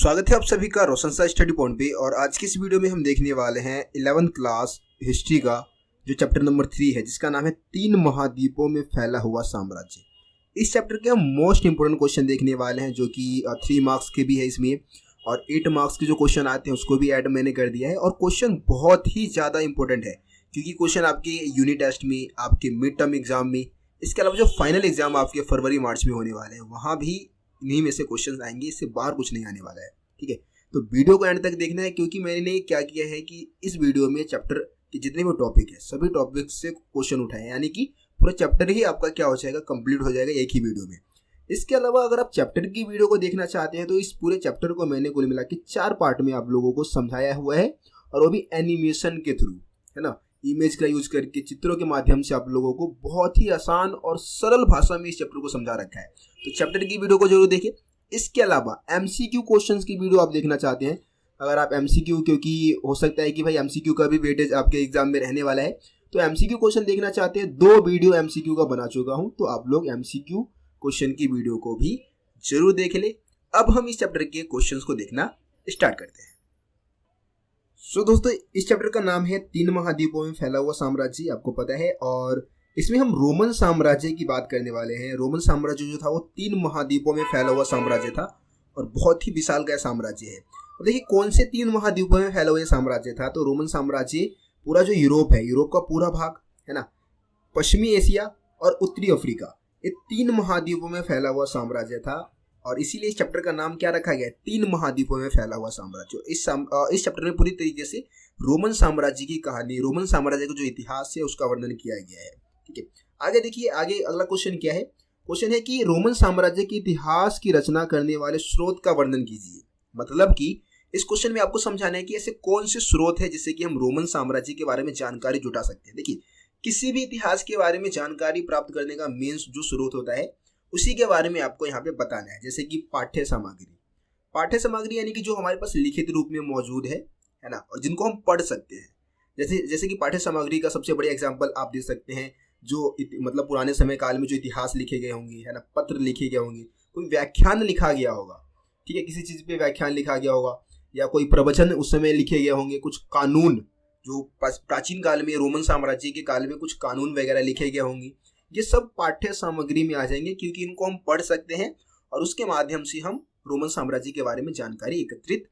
स्वागत है आप सभी का रोशन सा स्टडी पॉइंट पे। और आज की इस वीडियो में हम देखने वाले हैं 11th क्लास हिस्ट्री का जो चैप्टर नंबर 3 है, जिसका नाम है 3 महाद्वीपों में फैला हुआ साम्राज्य। इस चैप्टर के हम मोस्ट इंपोर्टेंट क्वेश्चन देखने वाले हैं, जो कि 3 मार्क्स के भी है इसमें, और 8 मार्क्स के जो क्वेश्चन आते हैं उसको भी ऐड मैंने कर दिया है। और क्वेश्चन बहुत ही ज़्यादा इंपॉर्टेंट है, क्योंकि क्वेश्चन आपके यूनिट टेस्ट में, आपके मिड टर्म एग्जाम में, इसके अलावा जो फाइनल एग्जाम आपके फरवरी मार्च में होने वाले हैं, वहाँ भी इन्हीं में से क्वेश्चन आएंगे। इससे बाहर कुछ नहीं आने वाला है, ठीक है। तो वीडियो को एंड तक देखना है, क्योंकि मैंने क्या किया है कि इस वीडियो में चैप्टर के जितने भी टॉपिक है सभी टॉपिक से क्वेश्चन उठाए, यानी कि पूरा चैप्टर ही आपका क्या हो जाएगा, कंप्लीट हो जाएगा एक ही वीडियो में। इसके अलावा अगर आप चैप्टर की वीडियो को देखना चाहते हैं तो इस पूरे चैप्टर को मैंने कुल मिला के 4 पार्ट में आप लोगों को समझाया हुआ है, और वो भी एनिमेशन के थ्रू, है ना। इमेज का यूज करके, चित्रों के माध्यम से आप लोगों को बहुत ही आसान और सरल भाषा में इस चैप्टर को समझा रखा है। तो चैप्टर की वीडियो को जरूर देखिए। इसके अलावा एमसीक्यू क्वेश्चंस की वीडियो आप देखना चाहते हैं, अगर आप एमसीक्यू, क्योंकि हो सकता है कि भाई एमसीक्यू का भी वेटेज आपके एग्जाम में रहने वाला है, तो एमसीक्यू क्वेश्चन देखना चाहते हैं, 2 वीडियो एमसीक्यू का बना चुका हूं, तो आप लोग एमसीक्यू क्वेश्चन की वीडियो को भी जरूर देख ले। अब हम इस चैप्टर के क्वेश्चंस को देखना स्टार्ट करते हैं। सो दोस्तों, इस चैप्टर का नाम है 3 महाद्वीपों में फैला हुआ साम्राज्य, आपको पता है। और इसमें हम रोमन साम्राज्य की बात करने वाले हैं। रोमन साम्राज्य जो था वो 3 महाद्वीपों में फैला हुआ साम्राज्य था, और बहुत ही विशालकाय साम्राज्य है। और देखिए कौन से 3 महाद्वीपों में फैला हुआ साम्राज्य था, तो रोमन साम्राज्य पूरा जो यूरोप है, यूरोप का पूरा भाग है ना, पश्चिमी एशिया और उत्तरी अफ्रीका, ये 3 महाद्वीपों में फैला हुआ साम्राज्य था। और इसीलिए इस चैप्टर का नाम क्या रखा गया है, 3 महाद्वीपों में फैला हुआ साम्राज्य। इस चैप्टर में पूरी तरीके से रोमन साम्राज्य की कहानी, रोमन साम्राज्य का जो इतिहास है उसका वर्णन किया गया है, ठीक है। आगे देखिए, आगे अगला क्वेश्चन क्या है। क्वेश्चन है कि रोमन साम्राज्य के इतिहास की रचना करने वाले स्रोत का वर्णन कीजिए। मतलब कि इस क्वेश्चन में आपको समझाना है कि ऐसे कौन से स्रोत है जिससे कि हम रोमन साम्राज्य के बारे में जानकारी जुटा सकते हैं। देखिए, किसी भी इतिहास के बारे में जानकारी प्राप्त करने का मेन जो स्रोत होता है, उसी के बारे में आपको यहाँ पे बताना है। जैसे कि पाठ्य सामग्री यानी कि जो हमारे पास लिखित रूप में मौजूद है ना, और जिनको हम पढ़ सकते हैं। जैसे कि पाठ्य सामग्री का सबसे बड़ा एग्जाम्पल आप दे सकते हैं, जो मतलब पुराने समय काल में जो इतिहास लिखे गए होंगे, है ना, पत्र लिखे गए होंगे, कोई व्याख्यान लिखा गया होगा, ठीक है, किसी चीज़ पे व्याख्यान लिखा गया होगा, या कोई प्रवचन उस समय लिखे गए होंगे, कुछ कानून जो प्राचीन काल में रोमन साम्राज्य के काल में कुछ कानून वगैरह लिखे गए होंगे, ये सब पाठ्य सामग्री में आ जाएंगे, क्योंकि इनको हम पढ़ सकते हैं और उसके माध्यम से हम रोमन साम्राज्य के बारे में जानकारी एकत्रित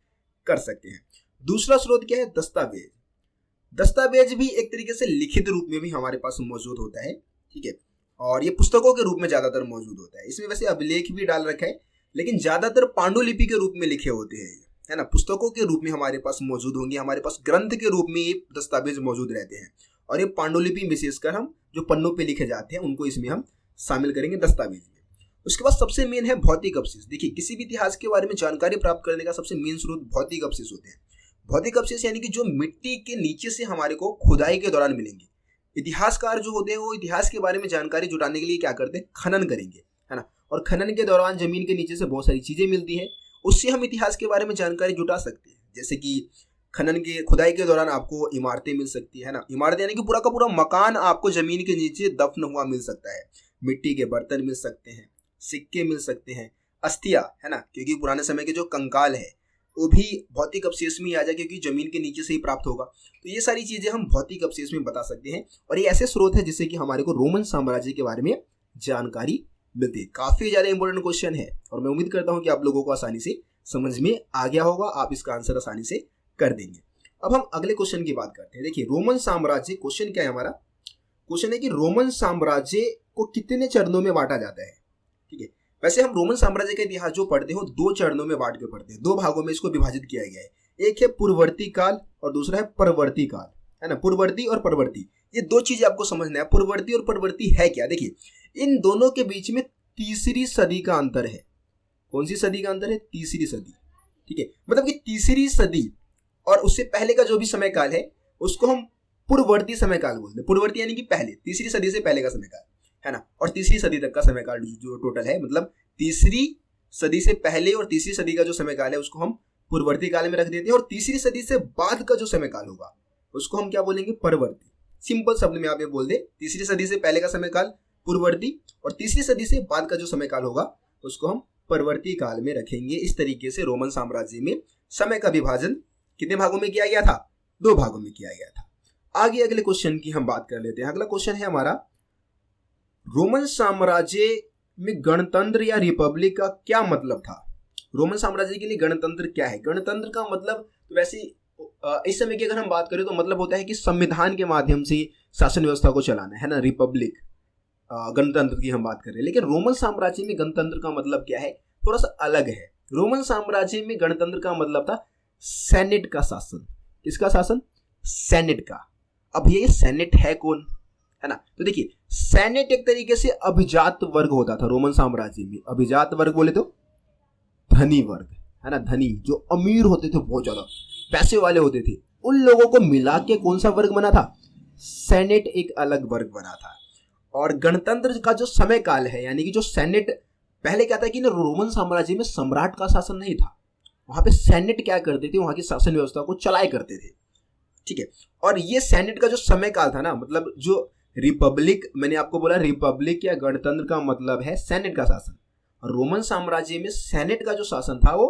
कर सकते हैं। दूसरा स्रोत क्या है, दस्तावेज भी एक तरीके से लिखित रूप में भी हमारे पास मौजूद होता है, ठीक है, और ये पुस्तकों के रूप में ज्यादातर मौजूद होता है। इसमें वैसे अभिलेख भी डाल रखा है, लेकिन ज्यादातर पांडुलिपि के रूप में लिखे होते हैं, है ना, पुस्तकों के रूप में हमारे पास मौजूद होंगे, हमारे पास ग्रंथ के रूप में ये दस्तावेज मौजूद रहते हैं। और ये पांडुलिपि विशेषकर हम जो पन्नों पे लिखे जाते हैं उनको इसमें हम शामिल करेंगे दस्तावेज में। उसके बाद सबसे मेन है भौतिक अवशेष। देखिए, किसी भी इतिहास के बारे में जानकारी प्राप्त करने का सबसे मेन स्रोत भौतिक अवशेष होते हैं। भौतिक अवशेष यानी कि जो मिट्टी के नीचे से हमारे को खुदाई के दौरान मिलेंगे। इतिहासकार जो होते हैं वो इतिहास के बारे में जानकारी जुटाने के लिए क्या करते हैं, खनन करेंगे, है ना। और खनन के दौरान जमीन के नीचे से बहुत सारी चीजें मिलती है, उससे हम इतिहास के बारे में जानकारी जुटा सकते हैं। जैसे कि खनन के खुदाई के दौरान आपको इमारतें मिल सकती है ना, इमारतें यानी कि पूरा का पूरा मकान आपको जमीन के नीचे दफन हुआ मिल सकता है। मिट्टी के बर्तन मिल सकते हैं, सिक्के मिल सकते हैं, अस्थियां, है ना, क्योंकि पुराने समय के जो कंकाल है वो भी भौतिक अवशेष में ही आ जाए, क्योंकि जमीन के नीचे से ही प्राप्त होगा। तो ये सारी चीजें हम भौतिक अवशेष में बता सकते हैं, और ये ऐसे स्रोत है जिससे कि हमारे को रोमन साम्राज्य के बारे में जानकारी मिलती है। काफी ज्यादा इंपॉर्टेंट क्वेश्चन है, और मैं उम्मीद करता हूँ कि आप लोगों को आसानी से समझ में आ गया होगा, आप इसका आंसर आसानी से कर देंगे। अब हम अगले क्वेश्चन की बात करते हैं। देखिए, रोमन साम्राज्य, क्वेश्चन क्या है हमारा, क्वेश्चन है कि रोमन साम्राज्य को कितने चरणों में बांटा जाता है, ठीक है। वैसे हम रोमन साम्राज्य का इतिहास जो पढ़ते हो 2 चरणों में बांट के पढ़ते हैं, 2 भागों में इसको विभाजित किया गया है। एक है पूर्ववर्ती काल और दूसरा है परवर्ती काल, है ना। पूर्ववर्ती और परवर्ती, ये 2 चीजें आपको समझना है। पूर्ववर्ती और परवर्ती है क्या, देखिए इन दोनों के बीच में तीसरी सदी का अंतर है। कौन सी सदी का अंतर है, तीसरी सदी, ठीक है। मतलब कि तीसरी सदी और उससे पहले का जो भी समय काल है उसको हम पूर्ववर्ती समय काल बोलते हैं। पूर्ववर्ती यानी कि पहले, तीसरी सदी से पहले का समय काल, है ना। और तीसरी सदी तक का समय काल जो टोटल है, मतलब तीसरी सदी से पहले और तीसरी सदी का जो समय काल है उसको हम पूर्ववर्ती काल में रख देते हैं, और तीसरी सदी से बाद का जो समय काल होगा उसको हम क्या बोलेंगे, परवर्ती। सिंपल शब्द में आप ये बोल दे, तीसरी सदी से पहले का समय काल पूर्ववर्ती, और तीसरी सदी से बाद का जो समय काल होगा उसको हम परवर्ती काल में रखेंगे। इस तरीके से रोमन साम्राज्य में समय का विभाजन कितने भागों में किया गया था? 2 भागों में किया गया था। आगे अगले क्वेश्चन की हम बात कर लेते हैं। अगला क्वेश्चन है हमारा, रोमन साम्राज्य में गणतंत्र या रिपब्लिक का क्या मतलब था? रोमन साम्राज्य के लिए गणतंत्र क्या है? गणतंत्र का मतलब तो वैसे इस समय की अगर हम बात करें तो मतलब होता है कि संविधान के माध्यम से शासन व्यवस्था को चलाना है ना, रिपब्लिक गणतंत्र की हम बात कर रहे हैं। लेकिन रोमन साम्राज्य में गणतंत्र का मतलब क्या है, थोड़ा सा अलग है। रोमन साम्राज्य में गणतंत्र का मतलब था सेनेट का शासन। किसका शासन? सेनेट का। अब ये सेनेट है कौन, है ना? तो देखिए, सेनेट एक तरीके से अभिजात वर्ग होता था रोमन साम्राज्य में। अभिजात वर्ग बोले तो धनी वर्ग, है ना, धनी जो अमीर होते थे, बहुत ज्यादा पैसे वाले होते थे, उन लोगों को मिला के कौन सा वर्ग बना था? सेनेट एक अलग वर्ग बना था। और गणतंत्र का जो समय काल है, यानी कि जो सेनेट, पहले क्या था कि ना रोमन साम्राज्य में सम्राट का शासन नहीं था, वहां पे सेनेट क्या करते थे, वहां की शासन व्यवस्था को चलाए करते थे। ठीक है। और ये सेनेट का जो समय काल था ना, मतलब जो रिपब्लिक, मैंने आपको बोला रिपब्लिक या गणतंत्र का मतलब है सेनेट का शासन। और रोमन साम्राज्य में सेनेट का जो शासन था वो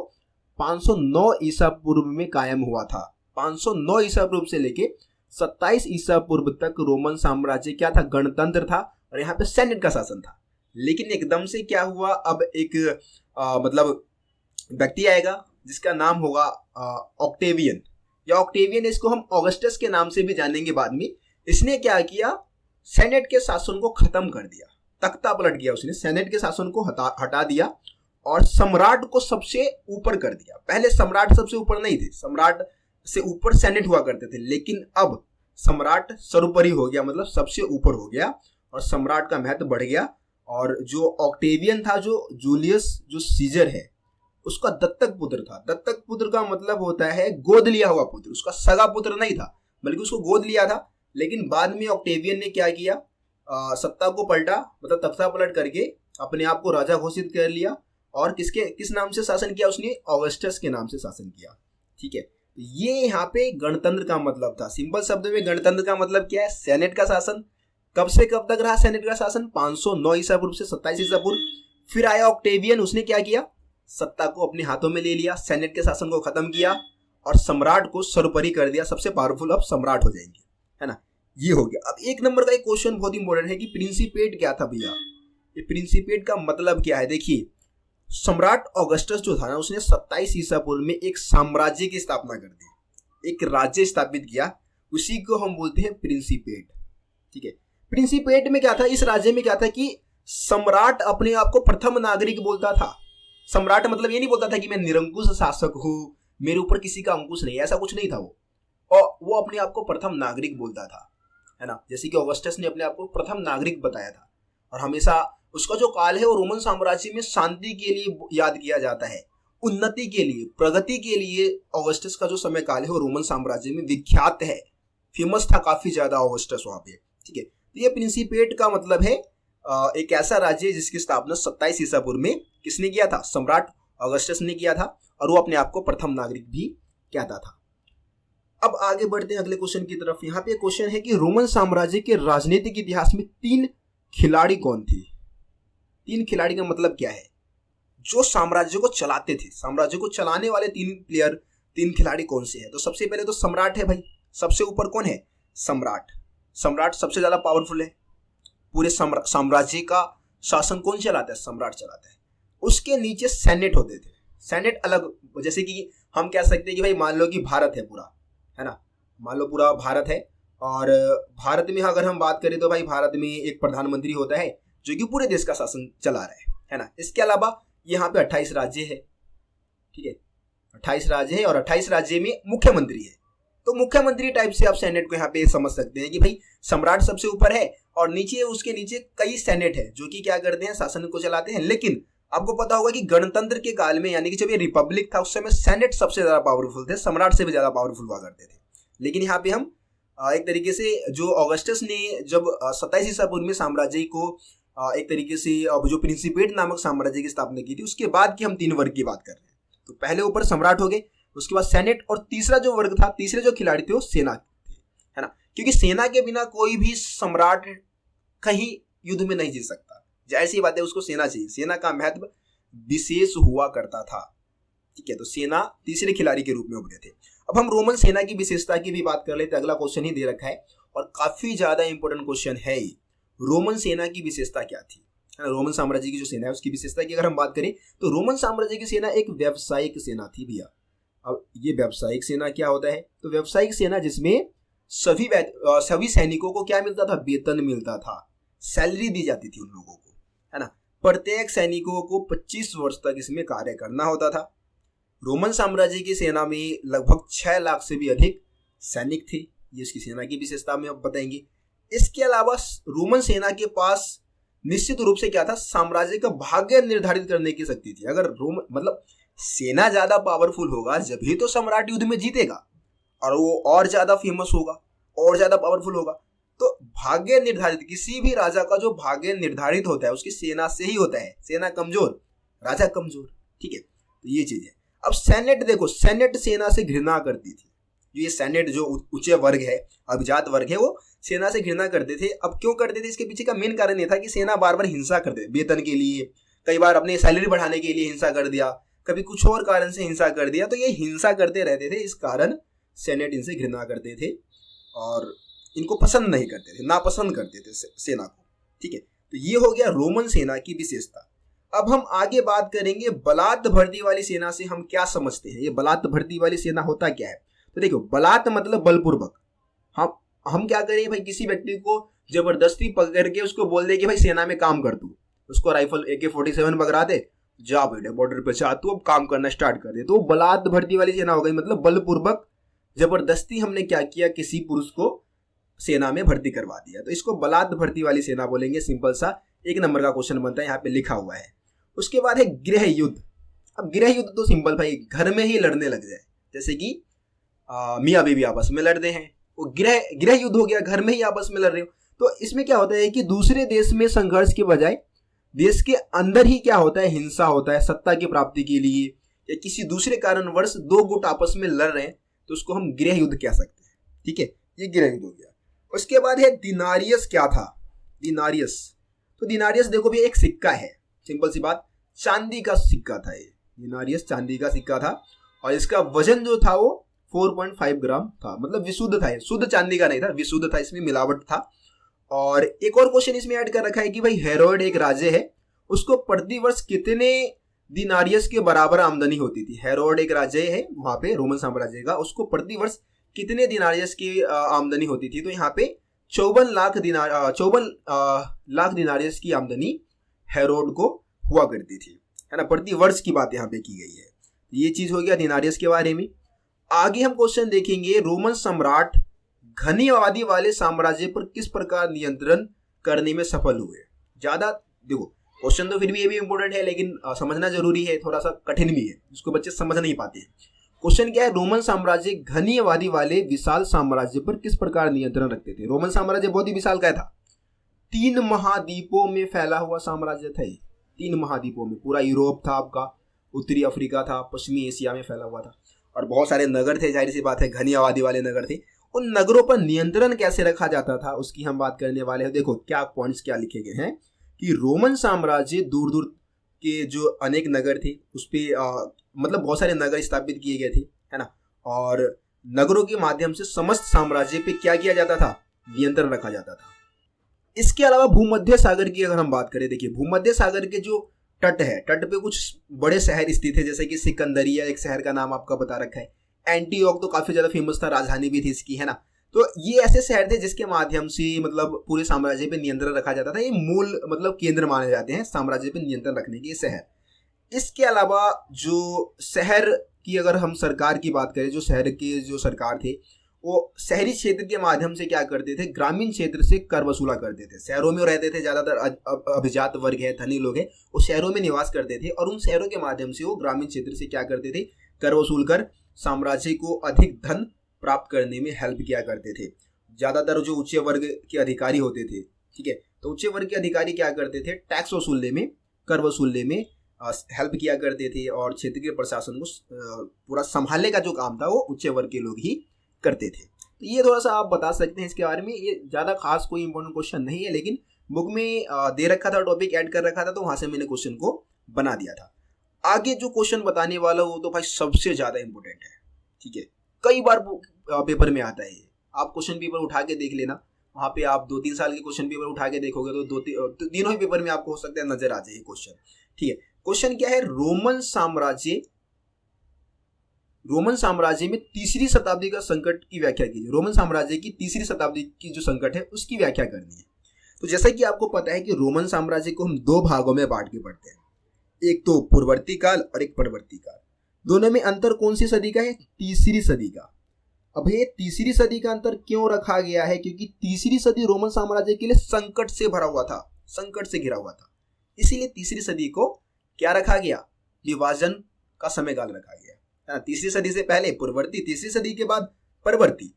509 ईसा पूर्व में कायम हुआ था। 509 ईसा पूर्व से लेके 27 ईसा पूर्व तक रोमन साम्राज्य क्या था? गणतंत्र था, और यहाँ पे सेनेट का शासन था। लेकिन एकदम से क्या हुआ, अब एक मतलब व्यक्ति आएगा जिसका नाम होगा ऑक्टेवियन, या ऑक्टेवियन, इसको हम ऑगस्टस के नाम से भी जानेंगे बाद में। इसने क्या किया? सेनेट के शासन को खत्म कर दिया, तख्ता पलट गया उसने, सेनेट के शासन को हटा दिया और सम्राट को सबसे ऊपर कर दिया। पहले सम्राट सबसे ऊपर नहीं थे, सम्राट से ऊपर सेनेट हुआ करते थे, लेकिन अब सम्राट सर्वोपरि हो गया, मतलब सबसे ऊपर हो गया और सम्राट का महत्व बढ़ गया। और जो ऑक्टेवियन था, जो जूलियस जो सीजर है, उसका दत्तक पुत्र था। दत्तक पुत्र का मतलब होता है गोद लिया हुआ पुत्र, उसका सगा पुत्र नहीं था, बल्कि उसको गोद लिया था। लेकिन बाद में ऑक्टेवियन ने क्या किया? सत्ता को पलटा, मतलब तख्ता पलट करके अपने आप को राजा घोषित कर लिया। और किस नाम से शासन किया उसने? ऑगस्टस के नाम से शासन किया। ठीक है, ये यहाँ पे गणतंत्र का मतलब था। सिंपल शब्द में गणतंत्र का मतलब क्या है? सेनेट का शासन। कब से कब तक रहा सेनेट का शासन? 509 ईसा पूर्व से 27 ईसा पूर्व। फिर आया ऑक्टेवियन, उसने क्या किया? सत्ता को अपने हाथों में ले लिया, सेनेट के शासन को खत्म किया और सम्राट को सर्वोपरि कर दिया, सबसे पावरफुल अब सम्राट हो जाएंगे, है ना? ये हो गया। अब एक नंबर का एक क्वेश्चन बहुत इंपॉर्टेंट है कि प्रिंसिपेट क्या था भैया? ये प्रिंसिपेट का मतलब क्या है? देखिए, सम्राट ऑगस्टस जो था ना, उसने 27 ईसा पूर्व में एक साम्राज्य की स्थापना कर दी, एक राज्य स्थापित किया, उसी को हम बोलते हैं प्रिंसिपेट। ठीक है, प्रिंसिपेट में क्या था? इस राज्य में क्या था कि सम्राट अपने आप को प्रथम नागरिक बोलता था। सम्राट मतलब ये नहीं बोलता था कि मैं निरंकुश शासक हूं, मेरे ऊपर किसी का अंकुश नहीं, ऐसा कुछ नहीं था वो। और वो अपने आप को प्रथम नागरिक बोलता था, है ना? जैसे कि ऑगस्टस ने अपने आप को प्रथम नागरिक बताया था। और हमेशा उसका जो काल है वो रोमन साम्राज्य में शांति के लिए याद किया जाता है, उन्नति के लिए, प्रगति के लिए। ऑगस्टस का जो समय काल है वो रोमन साम्राज्य में विख्यात है, फेमस था काफी ज्यादा ऑगस्टस वहां पे। ठीक है, तो ये प्रिंसिपेट का मतलब है एक ऐसा राज्य जिसकी स्थापना 27 ईसा पूर्व में किसने किया था? सम्राट ऑगस्टस ने किया था, और वो अपने आप को प्रथम नागरिक भी कहता था। अब आगे बढ़ते हैं अगले क्वेश्चन की तरफ। यहाँ पे क्वेश्चन है कि रोमन साम्राज्य के राजनीतिक इतिहास में 3 खिलाड़ी कौन थे? 3 खिलाड़ी का मतलब क्या है? जो साम्राज्य को चलाते थे, साम्राज्य को चलाने वाले 3 खिलाड़ी कौन से हैं? तो सबसे पहले तो सम्राट है भाई, सबसे ऊपर कौन है? सम्राट। सम्राट सबसे ज्यादा पावरफुल है, पूरे साम्राज्य का शासन कौन चलाता है? सम्राट चलाता है। उसके नीचे सेनेट होते थे, सेनेट अलग, जैसे कि हम कह सकते हैं कि भाई मान लो कि भारत है पूरा, है ना, मान लो पूरा भारत है, और भारत में अगर हम बात करें तो भाई भारत में एक प्रधानमंत्री होता है जो कि पूरे देश का शासन चला रहा है ना। इसके अलावा यहाँ पे 28 राज्य है, ठीक है, 28 राज्य है, और 28 राज्य में मुख्यमंत्री है। तो मुख्यमंत्री टाइप से आप सेनेट को यहाँ पे समझ सकते हैं कि भाई सम्राट सबसे ऊपर है और नीचे उसके नीचे कई सेनेट है जो कि क्या करते हैं? शासन को चलाते हैं। लेकिन आपको पता होगा कि गणतंत्र के काल में, यानी कि जब ये रिपब्लिक था, उस समय सेनेट सबसे ज्यादा पावरफुल थे, सम्राट से भी ज्यादा पावरफुल हुआ करते थे। लेकिन यहाँ पे हम एक तरीके से जो ऑगस्टस ने जब 27 ईसा पूर्व में साम्राज्य को एक तरीके से जो प्रिंसिपेट नामक साम्राज्य की स्थापना की थी, उसके बाद की हम 3 वर्ग की बात कर रहे हैं। तो पहले ऊपर सम्राट हो गए, उसके बाद सेनेट, और तीसरा जो वर्ग था, तीसरे जो खिलाड़ी थे वो सेना थे, है ना, क्योंकि सेना के बिना कोई भी सम्राट कहीं युद्ध में नहीं जीत सकता। जाहिर सी बात है, उसको सेना चाहिए। सेना का महत्व विशेष हुआ करता था। ठीक है, तो सेना तीसरे खिलाड़ी के रूप में उभरे थे। अब हम रोमन सेना की विशेषता की भी बात कर लेते हैं। अगला क्वेश्चन ही दे रखा है और काफी ज्यादा इंपॉर्टेंट क्वेश्चन है ये। रोमन सेना की विशेषता क्या थी, है ना? रोमन साम्राज्य की जो सेना है उसकी विशेषता की अगर हम बात करें तो रोमन साम्राज्य की सेना एक व्यावसायिक सेना थी भैया। अब ये व्यावसायिक सेना क्या होता है, तो व्यावसायिक सेना जिसमें सभी सैनिकों को क्या मिलता था, वेतन मिलता था, सैलरी दी जाती थी उन लोगों को, है ना। प्रत्येक सैनिकों को 25 वर्ष तक इसमें कार्य करना होता था। रोमन साम्राज्य की सेना में लगभग 6 लाख से भी अधिक सैनिक थे। ये इसकी सेना की विशेषता में अब बताएंगे। इसके अलावा रोमन सेना के पास निश्चित रूप से क्या था, साम्राज्य का भाग्य निर्धारित करने की शक्ति थी। अगर मतलब सेना ज्यादा पावरफुल होगा जब ही तो सम्राट युद्ध में जीतेगा और वो और ज्यादा फेमस होगा और ज्यादा पावरफुल होगा। तो भाग्य निर्धारित, किसी भी राजा का जो भाग्य निर्धारित होता है उसकी सेना से ही होता है। सेना कमजोर, राजा कमजोर। ठीक है, तो ये चीज है। अब सेनेट देखो, सेनेट सेना से घृणा करती थी। जो ये सेनेट जो ऊंचे वर्ग है, अभिजात वर्ग है, वो सेना से घृणा करते थे। अब क्यों करते थे, इसके पीछे का मेन कारण ये था कि सेना बार बार हिंसा करते, वेतन के लिए, कई बार अपने सैलरी बढ़ाने के लिए हिंसा कर दिया, कभी कुछ और कारण से हिंसा कर दिया। तो ये हिंसा करते रहते थे, इस कारण सेनेट इनसे घृणा करते थे और इनको पसंद नहीं करते थे, नापसंद करते थे सेना को। ठीक है, तो ये हो गया रोमन सेना की विशेषता। अब हम आगे बात करेंगे बलात् भर्ती वाली सेना से हम क्या समझते हैं। ये बलात् भर्ती वाली सेना होता क्या है, तो देखो बलात् मतलब बलपूर्वक। हम क्या करें भाई, किसी व्यक्ति को जबरदस्ती पकड़ के उसको बोल दे कि भाई सेना में काम कर, तू उसको राइफल AK-47 पकड़ा दे, जा बेटे बॉर्डर पे जा, तू अब काम करना स्टार्ट कर दे। तो बलात् भर्ती वाली सेना हो गई, मतलब बलपूर्वक जबरदस्ती हमने क्या किया, किसी पुरुष को सेना में भर्ती करवा दिया, तो इसको बलात् भर्ती वाली सेना बोलेंगे। सिंपल सा 1 नंबर का क्वेश्चन बनता है, यहाँ पे लिखा हुआ है। उसके बाद है गृह युद्ध। अब गृह युद्ध तो सिंपल भाई, घर में ही लड़ने लग जाए, जैसे कि मियाँ बीवी आपस में लड़ते हैं, वो गृह युद्ध हो गया, घर में ही आपस में लड़ रहे हो। तो इसमें क्या होता है कि दूसरे देश में संघर्ष के बजाय देश के अंदर ही क्या होता है, हिंसा होता है सत्ता की प्राप्ति के लिए, या किसी दूसरे कारणवश 2 गुट आपस में लड़ रहे हैं, तो उसको हम गृह युद्ध कह सकते हैं। ठीक है, ये गृह युद्ध हो गया। उसके बाद है दिनारियस। क्या था दिनारियस, तो दिनारियस देखो भी एक सिक्का है, सिंपल सी बात, चांदी का सिक्का था ये। दिनारियस चांदी का सिक्का था और इसका वजन जो था वो 4.5 ग्राम था, मतलब विशुद्ध था, शुद्ध चांदी का नहीं था, विशुद्ध था, इसमें मिलावट था। और एक और क्वेश्चन इसमें ऐड कर रखा है कि भाई हेरोड एक राजे है, उसको प्रतिवर्ष कितने दिनारियस के बराबर आमदनी होती थी। हेरोड एक राजे है वहां पे रोमन साम्राज्य का, उसको प्रतिवर्ष कितने दिनारियस की आमदनी होती थी, तो यहाँ पे 54 लाख दिनारियस की आमदनी हेरोड को हुआ करती थी, है ना। प्रति वर्ष की बात यहाँ पे की गई है। ये चीज हो गया दिनारियस के बारे में। आगे हम क्वेश्चन देखेंगे, रोमन सम्राट घनी आबादी वाले साम्राज्य पर किस प्रकार नियंत्रण करने में सफल हुए। ज्यादा देखो क्वेश्चन तो फिर भी ये भी इंपॉर्टेंट है, लेकिन समझना जरूरी है, थोड़ा सा कठिन भी है, इसको बच्चे समझ नहीं पाते हैं। क्वेश्चन क्या है, रोमन साम्राज्य घनी आबादी वाले विशाल साम्राज्य पर किस प्रकार नियंत्रण रखते थे। रोमन साम्राज्य बहुत ही विशाल का था, 3 महाद्वीपों में फैला हुआ साम्राज्य था। 3 महाद्वीपों में, पूरा यूरोप था आपका, उत्तरी अफ्रीका था, पश्चिमी एशिया में फैला हुआ था, और बहुत सारे नगर थे, जाहिर सी बात है घनी आबादी वाले नगर थे। उन नगरों पर नियंत्रण कैसे रखा जाता था उसकी हम बात करने वाले हैं। देखो क्या पॉइंट्स क्या लिखे गए हैं कि रोमन साम्राज्य दूर दूर के जो अनेक नगर थे उस पर मतलब बहुत सारे नगर स्थापित किए गए थे, है ना। और नगरों के माध्यम से समस्त साम्राज्य पे क्या किया जाता था, नियंत्रण रखा जाता था। इसके अलावा भूमध्य सागर की अगर हम बात करें, देखिए भूमध्य सागर के जो तट है, तट पे कुछ बड़े शहर स्थित है, जैसे कि सिकंदरिया एक शहर का नाम आपका बता रखा है, एंटीओक तो काफी ज्यादा फेमस था, राजधानी भी थी इसकी, है ना। तो ये ऐसे शहर थे जिसके माध्यम से मतलब पूरे साम्राज्य पे नियंत्रण रखा जाता था। ये मूल मतलब केंद्र माने जाते हैं साम्राज्य पे नियंत्रण रखने के शहर। इसके अलावा जो शहर की अगर हम सरकार की बात करें, जो शहर के जो सरकार थे वो शहरी क्षेत्र के माध्यम से क्या करते थे, ग्रामीण क्षेत्र से कर वसूला करते थे। शहरों में रहते थे ज्यादातर अभिजात वर्ग है, धनी लोग हैं, वो शहरों में निवास करते थे और उन शहरों के माध्यम से वो ग्रामीण क्षेत्र से क्या करते थे, कर वसूल कर साम्राज्य को अधिक धन प्राप्त करने में हेल्प किया करते थे। ज्यादातर जो उच्च वर्ग के अधिकारी होते थे, ठीक है, तो उच्च वर्ग के अधिकारी क्या करते थे, टैक्स वसूलने में, कर वसूलने में हेल्प किया करते थे और क्षेत्र के प्रशासन को पूरा संभालने का जो काम था वो उच्च वर्ग के लोग ही करते थे। तो ये थोड़ा सा आप बता सकते हैं इसके बारे में। ये ज़्यादा खास कोई इंपॉर्टेंट क्वेश्चन नहीं है, लेकिन बुक में दे रखा था, टॉपिक ऐड कर रखा था, तो वहाँ से मैंने क्वेश्चन को बना दिया था। आगे जो क्वेश्चन बताने वाला वो तो भाई सबसे ज्यादा इंपॉर्टेंट है, ठीक है। कई बार पेपर में आता है ये, आप क्वेश्चन पेपर उठा के देख लेना, वहाँ पे आप 2-3 साल के क्वेश्चन पेपर उठा के देखोगे तो तीनों ही पेपर में आपको हो सकता है नजर आ जाए क्वेश्चन, ठीक है। क्वेश्चन क्या है, रोमन साम्राज्य में तीसरी शताब्दी का संकट की व्याख्या कीजिए। रोमन साम्राज्य की तीसरी शताब्दी की जो संकट है उसकी व्याख्या करनी है। तो जैसा कि आपको पता है कि रोमन साम्राज्य को हम 2 भागों में बांट के पढ़ते हैं, एक तो पूर्ववर्ती काल और एक परवर्ती काल। दोनों में अंतर कौन सी सदी का है, तीसरी सदी का। अब ये तीसरी सदी का अंतर क्यों रखा गया है, क्योंकि तीसरी सदी रोमन साम्राज्य के लिए संकट से भरा हुआ था, संकट से घिरा हुआ था, इसीलिए तीसरी सदी को क्या रखा गया, विभाजन का समयकाल रखा गया, है ना। तीसरी सदी से पहले पूर्ववर्ती, तीसरी सदी के बाद परवर्ती।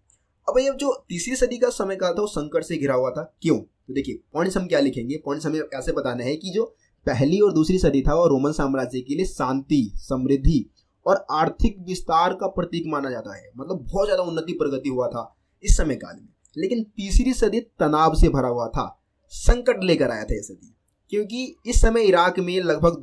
अब ये जो तीसरी सदी का समयकाल था वो संकट से घिरा हुआ था, क्यों, तो देखिए पॉइंट्स हम क्या लिखेंगे, पॉइंट्स हमें ऐसे बताना है कि जो पहली और दूसरी सदी था वो रोमन साम्राज्य के लिए शांति, समृद्धि और आर्थिक विस्तार का प्रतीक माना जाता है, मतलब बहुत ज्यादा उन्नति प्रगति हुआ था इस समय काल में। लेकिन तीसरी सदी तनाव से भरा हुआ था, संकट लेकर आया था ये सदी, क्योंकि इस समय इराक में लगभग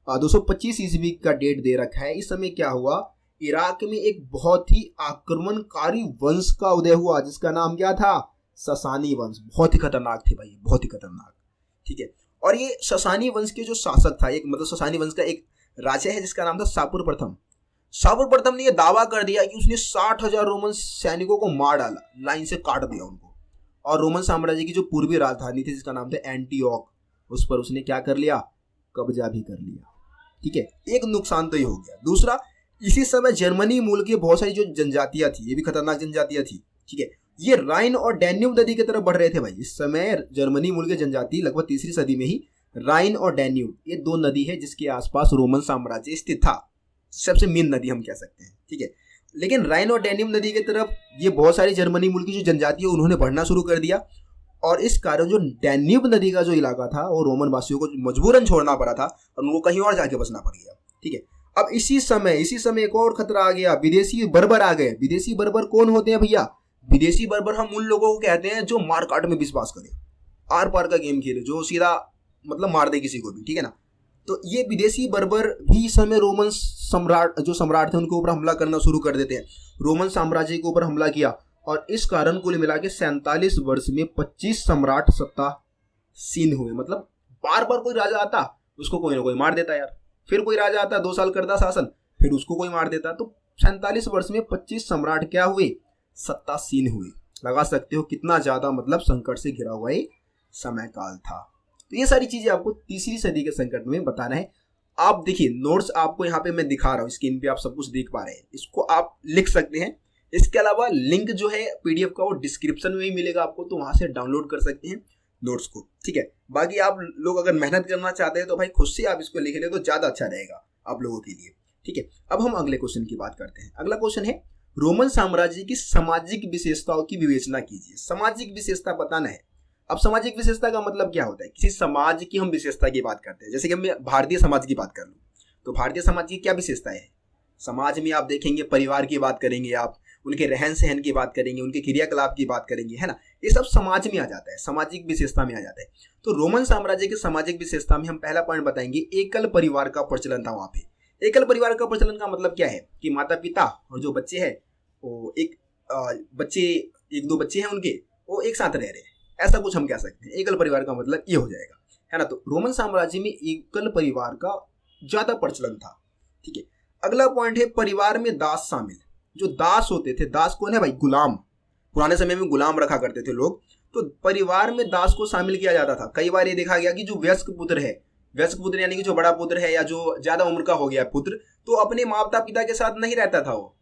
225 ईस्वी का डेट दे रखा है। इस समय क्या हुआ, इराक में एक बहुत ही आक्रमणकारी वंश का उदय हुआ जिसका नाम क्या था, ससानी वंश। बहुत ही खतरनाक थे भाई, बहुत ही खतरनाक, ठीक है। और ये ससानी वंश के जो शासक था, एक मतलब ससानी वंश का एक राजा है जिसका नाम था शापुर प्रथम। शापुर प्रथम ने यह दावा कर दिया कि उसने 60,000 रोमन सैनिकों को मार डाला, लाइन से काट दिया उनको, और रोमन साम्राज्य की जो पूर्वी राजधानी थी जिसका नाम था एंटीओक, उस पर उसने क्या कर लिया, कब्जा भी कर लिया, ठीक है। एक नुकसान तो ये हो गया। दूसरा, इसी समय जर्मनी मूल की बहुत सारी जो जनजातियां थी, ये भी खतरनाक जनजातियां थी, ठीक है, ये राइन और डैन्यूब नदी की तरफ बढ़ रहे थे भाई। इस समय जर्मनी मूल के जनजाति लगभग तीसरी सदी में ही राइन और डैन्यूब, ये 2 नदी है जिसके आसपास रोमन साम्राज्य स्थित था, सबसे मेन नदी हम कह सकते हैं, ठीक है। लेकिन राइन और डैन्यूब नदी की तरफ ये बहुत सारी जर्मनी मूल की जो जनजाति है उन्होंने बढ़ना शुरू कर दिया, और इस कारण जो डैन्यूब नदी का जो इलाका था वो रोमन वासियों को मजबूरन छोड़ना पड़ा था और उनको कहीं और जाके बसना पड़ गया, ठीक है। अब इसी समय एक और खतरा आ गया, विदेशी बर्बर आ गए। विदेशी बर्बर कौन होते हैं भैया, विदेशी बर्बर हम उन लोगों को कहते हैं जो मार काट में विश्वास करे, आर पार का गेम खेले, जो सीधा मतलब मार दे किसी को भी, ठीक है ना। तो ये विदेशी बर्बर भी इस समय रोमन सम्राट थे उनके ऊपर हमला करना शुरू कर देते हैं, रोमन साम्राज्य के ऊपर हमला किया, और इस कारण कुल मिला के 47 वर्ष में 25 सम्राट सत्तासीन हुए। मतलब बार बार कोई राजा आता उसको कोई ना कोई मार देता यार, फिर कोई राजा आता 2 साल करता शासन, फिर उसको कोई मार देता। तो 47 वर्ष में 25 सम्राट क्या हुए, सत्तासीन हुए। लगा सकते हो कितना ज्यादा मतलब संकट से घिरा हुआ ये समय काल था। तो ये सारी चीजें आपको तीसरी सदी के संकट में बताना है। आप देखिए नोट्स आपको यहाँ पे मैं दिखा रहा हूँ स्क्रीन पे, आप सब कुछ देख पा रहे हैं, इसको आप लिख सकते हैं। इसके अलावा लिंक जो है पीडीएफ का वो डिस्क्रिप्शन में ही मिलेगा आपको, तो वहां से डाउनलोड कर सकते हैं नोट्स को, ठीक है। बाकी आप लोग अगर मेहनत करना चाहते हैं तो भाई खुद से आप इसको लिख ले तो ज्यादा अच्छा रहेगा आप लोगों के लिए, ठीक है। अब हम अगले क्वेश्चन की बात करते हैं। अगला क्वेश्चन है, रोमन साम्राज्य की सामाजिक विशेषताओं की विवेचना कीजिए। सामाजिक विशेषता बताना है। अब सामाजिक विशेषता का मतलब क्या होता है, किसी समाज की हम विशेषता की बात करते हैं। जैसे कि हम भारतीय समाज की बात कर लूँ तो भारतीय समाज की क्या विशेषताएं है, समाज में आप देखेंगे परिवार की बात करेंगे, आप उनके रहन सहन की बात करेंगे, उनके क्रियाकलाप की बात करेंगे, है ना। ये सब समाज में आ जाता है, सामाजिक विशेषता में आ जाता है। तो रोमन साम्राज्य की सामाजिक विशेषता में हम पहला पॉइंट बताएंगे, एकल परिवार का प्रचलन था वहां पे। एकल परिवार का प्रचलन का मतलब क्या है कि माता पिता और जो बच्चे हैं वो एक दो बच्चे हैं उनके, वो एक साथ रह रहे हैं, ऐसा कुछ हम कह सकते हैं। एकल परिवार का मतलब ये हो जाएगा, है ना। तो रोमन साम्राज्य में एकल परिवार का ज्यादा प्रचलन था, ठीक है। अगला पॉइंट है, परिवार में दास शामिल। जो दास होते थे, दास कौन है भाई, गुलाम। पुराने समय में गुलाम रखा करते थे लोग, तो परिवार में दास को शामिल किया जाता था। कई बार ये देखा गया कि जो वयस्क पुत्र है, वयस्क पुत्र यानी कि जो बड़ा पुत्र है या जो ज्यादा उम्र का हो गया पुत्र, तो अपने माता पिता के साथ नहीं रहता था, वो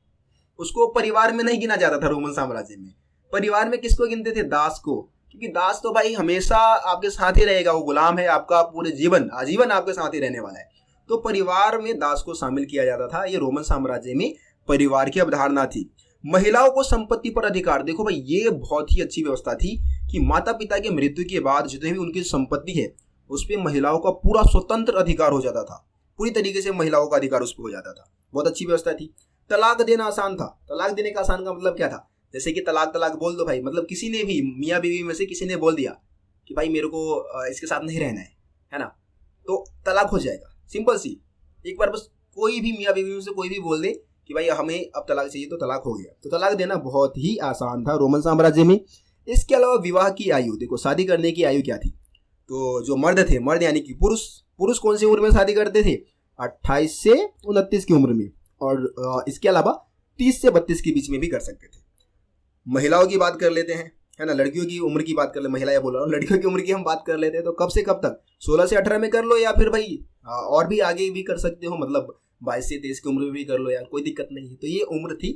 उसको परिवार में नहीं गिना जाता था। रोमन साम्राज्य में परिवार में किसको गिनते थे, दास को, क्योंकि दास तो भाई हमेशा आपके साथ ही रहेगा, वो गुलाम है आपका, पूरे जीवन आजीवन आपके साथ ही रहने वाला है। तो परिवार में दास को शामिल किया जाता था। ये रोमन साम्राज्य में परिवार की अवधारणा थी। महिलाओं को संपत्ति पर अधिकार, देखो भाई ये बहुत ही अच्छी व्यवस्था थी कि माता पिता की मृत्यु के बाद जितने भी उनकी संपत्ति है उस पर महिलाओं का पूरा स्वतंत्र अधिकार हो जाता था, पूरी तरीके से महिलाओं का अधिकार उस पर हो जाता था। बहुत अच्छी व्यवस्था थी। तलाक देना आसान था। तलाक देने का आसान का मतलब क्या था, जैसे कि तलाक बोल दो भाई, मतलब किसी ने भी मियाँ बीवी में से किसी ने बोल दिया कि भाई मेरे को इसके साथ नहीं रहना है ना, तो तलाक हो जाएगा, सिंपल सी। एक बार बस कोई भी मियाँ बीवी में से कोई भी बोल दे कि भाई हमें अब तलाक चाहिए तो तलाक हो गया। तो तलाक देना बहुत ही आसान था रोमन साम्राज्य में। इसके अलावा विवाह की आयु, देखो शादी करने की आयु क्या थी, तो जो मर्द थे, मर्द यानी कि पुरुष, पुरुष कौन सी उम्र में शादी करते थे, 28 से 29 की उम्र में, और इसके अलावा 30 से 32 के बीच में भी कर सकते थे। महिलाओं की बात कर लेते हैं, है ना, लड़कियों की उम्र की बात कर ले, महिला बोल रहा हूँ, लड़कियों की उम्र की हम बात कर लेते हैं, तो कब से कब तक, 16 से 18 में कर लो, या फिर भाई और भी आगे भी कर सकते हो, मतलब 22 से 23 की उम्र में भी कर लो यार, कोई दिक्कत नहीं है। तो ये उम्र थी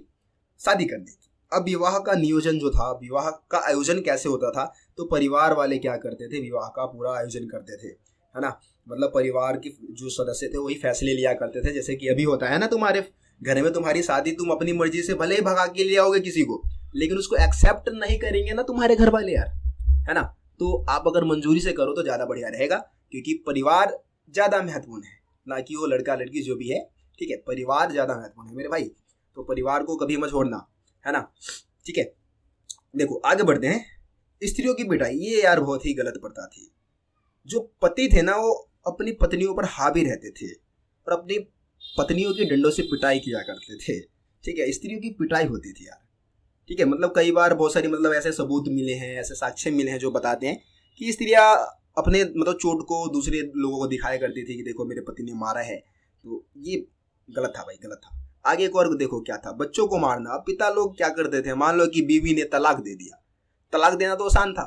शादी करने की। अब विवाह का नियोजन जो था, विवाह का आयोजन कैसे होता था, तो परिवार वाले क्या करते थे, विवाह का पूरा आयोजन करते थे, है ना, मतलब परिवार के जो सदस्य थे वही फैसले लिया करते थे। जैसे कि अभी होता है ना, तुम्हारे घर में तुम्हारी शादी, तुम अपनी मर्जी से भले ही भगा के ले आओगे किसी को, लेकिन उसको एक्सेप्ट नहीं करेंगे ना तुम्हारे घर वाले यार, है ना। तो आप अगर मंजूरी से करो तो ज़्यादा बढ़िया रहेगा, क्योंकि परिवार ज़्यादा महत्वपूर्ण है, ना कि वो लड़का लड़की जो भी है, ठीक है, परिवार ज़्यादा महत्वपूर्ण है मेरे भाई। तो परिवार को कभी मत छोड़ना, है ना, ठीक है। देखो आगे बढ़ते हैं। स्त्रियों की पिटाई, ये यार बहुत ही गलत प्रथा थी। जो पति थे ना, वो अपनी पत्नियों पर हावी रहते थे और अपनी पत्नियों की डंडों से पिटाई किया करते थे, ठीक है। स्त्रियों की पिटाई होती थी यार, ठीक है। मतलब कई बार बहुत सारी मतलब ऐसे सबूत मिले हैं, ऐसे साक्ष्य मिले हैं जो बताते हैं कि स्त्रियां अपने मतलब चोट को दूसरे लोगों को दिखाया करती थी कि देखो मेरे पति ने मारा है। तो ये गलत था भाई, गलत था। आगे एक और देखो क्या था, बच्चों को मारना। पिता लोग क्या करते थे, मान लो कि बीवी ने तलाक दे दिया, तलाक देना तो आसान था,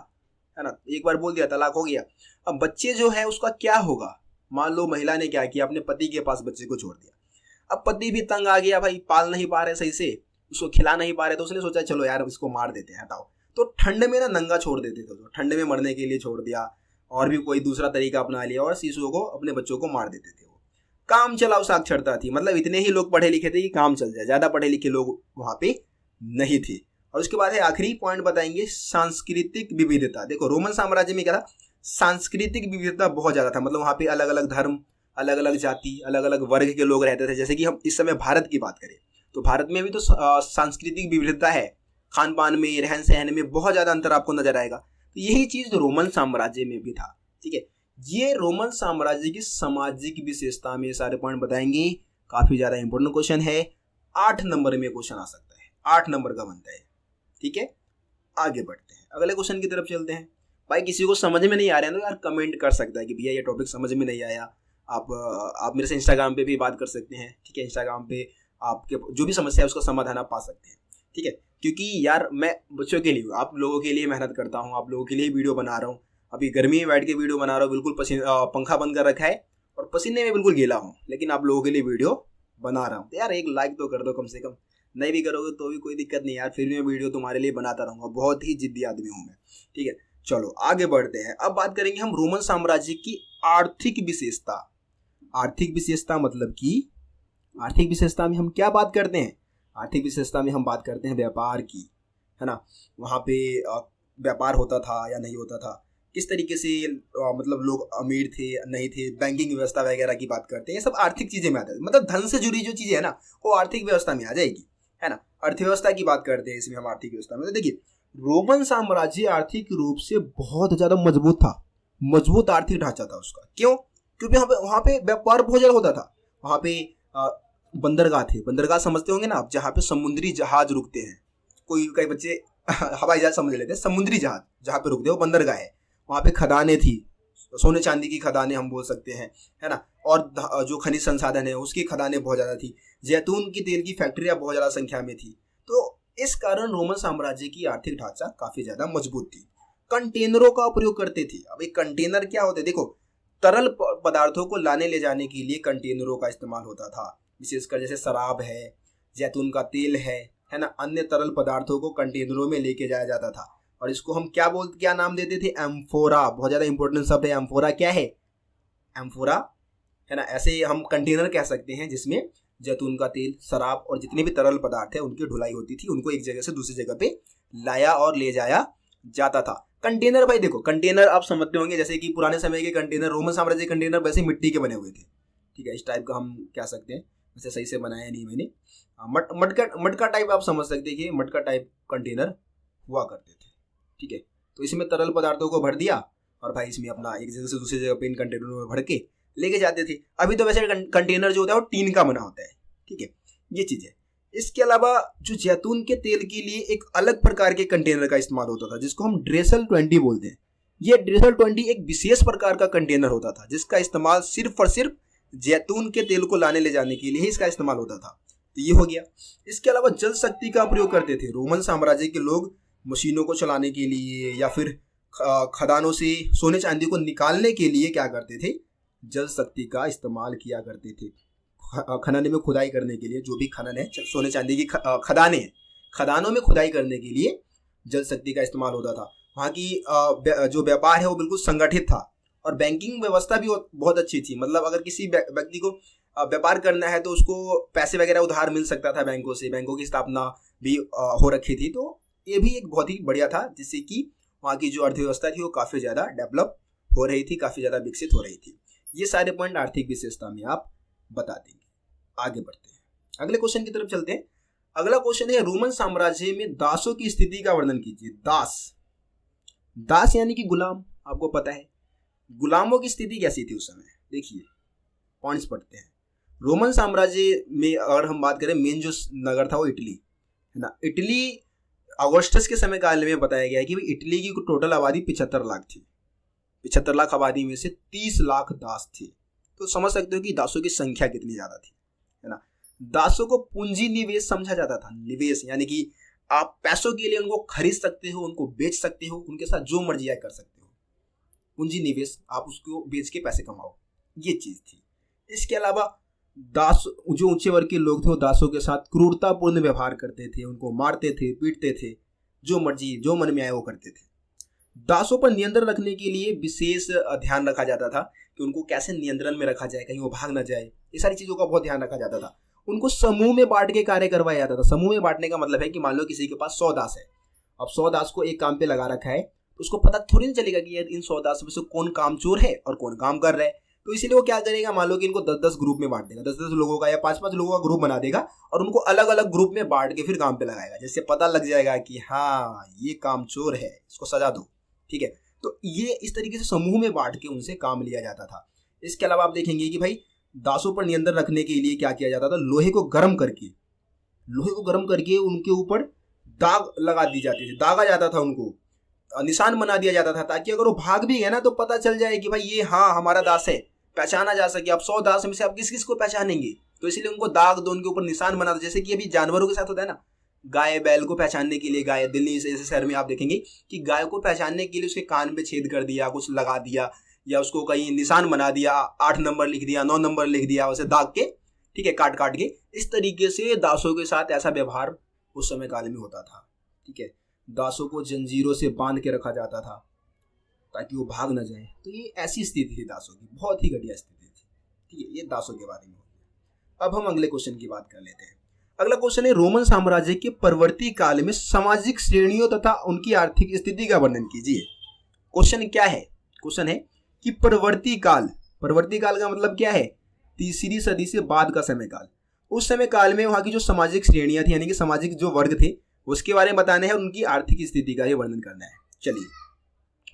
है ना, एक बार बोल दिया तलाक हो गया। अब बच्चे जो है उसका क्या होगा, मान लो महिला ने क्या किया, अपने पति के पास बच्चे को छोड़ दिया। अब पति भी तंग आ गया भाई, पाल नहीं पा रहे सही से, उसको खिला नहीं पा रहे, तो उसने सोचा चलो यार इसको मार देते हैं, हटाओ। तो ठंड में ना नंगा छोड़ देते थे, तो ठंड में मरने के लिए छोड़ दिया, और भी कोई दूसरा तरीका अपना लिया और शिशुओं को, अपने बच्चों को मार देते थे। वो काम चलाओ साक्षरता थी, मतलब इतने ही लोग पढ़े लिखे थे कि काम चल जाए, ज्यादा पढ़े लिखे लोग वहां पे नहीं थे। और उसके बाद है आखिरी पॉइंट बताएंगे, सांस्कृतिक विविधता। देखो रोमन साम्राज्य में क्या था, सांस्कृतिक विविधता बहुत ज्यादा था, मतलब वहाँ पे अलग अलग धर्म, अलग अलग जाति, अलग अलग वर्ग के लोग रहते थे। जैसे कि हम इस समय भारत की बात करें तो भारत में भी तो सांस्कृतिक विविधता है, खान पान में, रहन सहन में बहुत ज्यादा अंतर आपको नजर आएगा। तो यही चीज रोमन साम्राज्य में भी था, ठीक है। ये रोमन साम्राज्य की सामाजिक विशेषता में सारे पॉइंट बताएंगे, काफी ज्यादा इंपॉर्टेंट क्वेश्चन है, 8 नंबर में क्वेश्चन आ सकता है, 8 नंबर का बनता है, ठीक है। आगे बढ़ते हैं, अगले क्वेश्चन की तरफ चलते हैं। भाई किसी को समझ में नहीं आ रहा है तो यार कमेंट कर सकता है कि भैया ये टॉपिक समझ में नहीं आया। आप मेरे से इंस्टाग्राम पे भी बात कर सकते हैं, ठीक है। इंस्टाग्राम पे आपके जो भी समस्या है उसका समाधान आप पा सकते हैं, ठीक है। क्योंकि यार मैं बच्चों के लिए, आप लोगों के लिए मेहनत करता हूँ, आप लोगों के लिए वीडियो बना रहा हूँ। अभी गर्मी में बैठ के वीडियो बना रहा हूँ, बिल्कुल पंखा बंद कर रखा है और पसीने में बिल्कुल गीला हूँ, लेकिन आप लोगों के लिए वीडियो बना रहा हूँ। तो यार एक लाइक तो कर दो कम से कम, नहीं भी करोगे तो भी कोई दिक्कत नहीं यार, फिर मैं वीडियो तुम्हारे लिए बनाता रहूँगा, बहुत ही जिद्दी आदमी हूँ मैं, ठीक है। चलो आगे बढ़ते हैं। अब बात करेंगे हम रोमन साम्राज्य की आर्थिक विशेषता। आर्थिक विशेषता मतलब कि आर्थिक विशेषता में हम क्या बात करते हैं, आर्थिक विशेषता में हम बात करते हैं व्यापार की, है ना। वहाँ पे व्यापार होता था या नहीं होता था, किस तरीके से मतलब लोग अमीर थे नहीं थे, बैंकिंग व्यवस्था वगैरह की बात करते हैं, ये सब आर्थिक चीजें में आता है। मतलब धन से जुड़ी जो चीजें है ना वो आर्थिक व्यवस्था में आ जाएगी, है ना। अर्थव्यवस्था की बात करते हैं इसमें हम आर्थिक व्यवस्था में। तो देखिए रोमन साम्राज्य आर्थिक रूप से बहुत ज्यादा मजबूत था, मजबूत आर्थिक ढांचा था उसका। क्यों? क्योंकि वहाँ पे व्यापार बहुत ज्यादा होता था। वहाँ पे बंदरगाह थे, बंदरगाह समझते होंगे ना आप, जहाँ पे समुद्री जहाज रुकते हैं। कई बच्चे हवाई जहाज समझ लेते हैं, समुद्री जहाज जहाँ पे रुकते हैं वो बंदरगाह है। वहाँ पे खदानें थी, सोने चांदी की खदानें हम बोल सकते हैं, है ना। और जो खनिज संसाधन है उसकी खदानें बहुत ज्यादा थी, जैतून की तेल की फैक्ट्रियां बहुत ज्यादा संख्या में थी। तो इस कारण रोमन साम्राज्य की आर्थिक ढांचा काफी ज्यादा मजबूत थी। कंटेनरों का प्रयोग करते थे। अब एक कंटेनर क्या होते, देखो तरल पदार्थों को लाने ले जाने के लिए कंटेनरों का इस्तेमाल होता था, विशेषकर जैसे शराब है, जैतून का तेल है ना, अन्य तरल पदार्थों को कंटेनरों में लेके जाया जाता था। और इसको हम क्या नाम देते थे, एम्फोरा। बहुत ज्यादा इंपॉर्टेंट शब्द है एम्फोरा। क्या है एम्फोरा, है ना। ऐसे हम कंटेनर कह सकते हैं जिसमें जैतून का तेल, शराब और जितने भी तरल पदार्थ है उनकी ढुलाई होती थी, उनको एक जगह से दूसरी जगह पे लाया और ले जाया जाता था। कंटेनर भाई देखो, कंटेनर आप समझते होंगे जैसे कि पुराने समय के कंटेनर, रोमन साम्राज्य के कंटेनर वैसे मिट्टी के बने हुए थे, ठीक है। इस टाइप का हम कह सकते हैं, वैसे सही से बनाया नहीं मैंने, मटका टाइप आप समझ सकते हैं कि मटका टाइप कंटेनर हुआ करते थे, ठीक है। तो इसमें तरल पदार्थों को भर दिया और भाई इसमें अपना एक जगह से दूसरी जगह पे इन कंटेनरों में भर के लेके जाते थे। अभी तो वैसे कंटेनर जो होता है वो टीन का बना होता है, ठीक है, ये चीज़ है। इसके अलावा जो जैतून के तेल के लिए एक अलग प्रकार के कंटेनर का इस्तेमाल होता था जिसको हम ड्रेसल 20 बोलते हैं। ये ड्रेसल 20 एक विशेष प्रकार का कंटेनर होता था जिसका इस्तेमाल सिर्फ और सिर्फ जैतून के तेल को लाने ले जाने के लिए ही इसका इस्तेमाल होता था। तो ये हो गया। इसके अलावा जल शक्ति का प्रयोग करते थे रोमन साम्राज्य के लोग मशीनों को चलाने के लिए या फिर खदानों से सोने चांदी को निकालने के लिए क्या करते थे, जल शक्ति का इस्तेमाल किया करते थे। खनन में खुदाई करने के लिए, जो भी खनन है, सोने चांदी की खदानें हैं, खदानों में खुदाई करने के लिए जल शक्ति का इस्तेमाल होता था। वहाँ की जो व्यापार है वो बिल्कुल संगठित था और बैंकिंग व्यवस्था भी बहुत अच्छी थी। मतलब अगर किसी व्यक्ति को व्यापार करना है तो उसको पैसे वगैरह उधार मिल सकता था बैंकों से, बैंकों की स्थापना भी हो रखी थी। तो ये भी एक बहुत ही बढ़िया था जिससे कि वहाँ की जो अर्थव्यवस्था थी वो काफ़ी ज़्यादा डेवलप हो रही थी, काफ़ी ज़्यादा विकसित हो रही थी। ये सारे पॉइंट आर्थिक विशेषता में आप बता देंगे। आगे बढ़ते हैं, अगले क्वेश्चन की तरफ चलते हैं। अगला क्वेश्चन है रोमन साम्राज्य में दासों की स्थिति का वर्णन कीजिए। दास यानी कि गुलाम, आपको पता है गुलामों की स्थिति कैसी थी उस समय। देखिए पॉइंट्स पढ़ते हैं। रोमन साम्राज्य में अगर हम बात करें, मेन जो नगर था वो इटली है ना। इटली ऑगस्टस के समय काल में बताया गया है कि इटली की टोटल आबादी 75 लाख थी। 75 लाख आबादी में से 30 लाख दास थे। तो समझ सकते हो कि दासों की संख्या कितनी ज्यादा थी, है ना। दासों को पूंजी निवेश समझा जाता था। निवेश यानी कि आप पैसों के लिए उनको खरीद सकते हो, उनको बेच सकते हो, उनके साथ जो मर्जी आए कर सकते हो। पूंजी निवेश, आप उसको बेच के पैसे कमाओ, ये चीज थी। इसके अलावा दास, जो ऊंचे वर्ग के लोग थे वो दासों के साथ क्रूरतापूर्ण व्यवहार करते थे, उनको मारते थे, पीटते थे, जो मर्जी जो मन में आए वो करते थे। दासों पर नियंत्रण रखने के लिए विशेष ध्यान रखा जाता था कि उनको कैसे नियंत्रण में रखा जाए, कहीं वो भाग ना जाए। ये सारी चीजों का बहुत ध्यान रखा जाता था। उनको समूह में बांट के कार्य करवाया जाता था। समूह में बांटने का मतलब है कि मान लो किसी के पास 100 दास है, अब 100 दास को एक काम पे लगा रखा है, तो उसको पता थोड़ी नहीं चलेगा कि इन 100 दास में से कौन काम चोर है और कौन काम कर रहा है। तो इसीलिए वो क्या करेगा, मान लो कि इनको 10-10 ग्रुप में बांट देगा, 10-10 लोगों का या 5-5 लोगों का ग्रुप बना देगा और उनको अलग अलग ग्रुप में बांट के फिर काम पे लगाएगा, जिससे पता लग जाएगा कि हाँ ये काम चोर है, इसको सजा दो, ठीक है। तो ये इस तरीके से समूह में बांट के उनसे काम लिया जाता था। इसके अलावा आप देखेंगे कि भाई दासों पर नियंत्रण रखने के लिए क्या किया जाता था, लोहे को गर्म करके उनके ऊपर दाग लगा दी जाती थी, दागा जाता था, उनको निशान बना दिया जाता था, ताकि अगर वो भाग भी गए ना तो पता चल जाए कि भाई ये हाँ हमारा दास है, पहचाना जा सके। आप 100 दास में से आप किस किस को पहचानेंगे, तो इसलिए उनको दाग दो, उनके ऊपर निशान बना दो। जैसे कि अभी जानवरों के साथ होता है ना, गाय बैल को पहचानने के लिए, गाय दिल्ली जैसे शहर में आप देखेंगे कि गाय को पहचानने के लिए उसके कान पे छेद कर दिया, कुछ लगा दिया, या उसको कहीं निशान बना दिया, 8 नंबर लिख दिया, 9 नंबर लिख दिया, उसे दाग के, ठीक है, काट काट के। इस तरीके से दासों के साथ ऐसा व्यवहार उस समय काल में होता था, ठीक है। दासों को जंजीरों से बांध के रखा जाता था ताकि वो भाग ना जाए। तो ये ऐसी स्थिति थी दासों की, बहुत ही घटिया स्थिति थी, ठीक है। ये दासों के बारे में हो गया। अब हम अगले क्वेश्चन की बात कर लेते हैं। अगला क्वेश्चन है रोमन साम्राज्य के परवर्ती काल में सामाजिक श्रेणियों तथा उनकी आर्थिक स्थिति का वर्णन कीजिए। क्वेश्चन क्या है, क्वेश्चन है कि परवर्ती काल का मतलब क्या है, तीसरी सदी से बाद का समय काल। उस समय काल में वहां की जो सामाजिक श्रेणियां थी, यानी कि सामाजिक जो वर्ग थे, उसके बारे में बताना है, उनकी आर्थिक स्थिति का ही वर्णन करना है। चलिए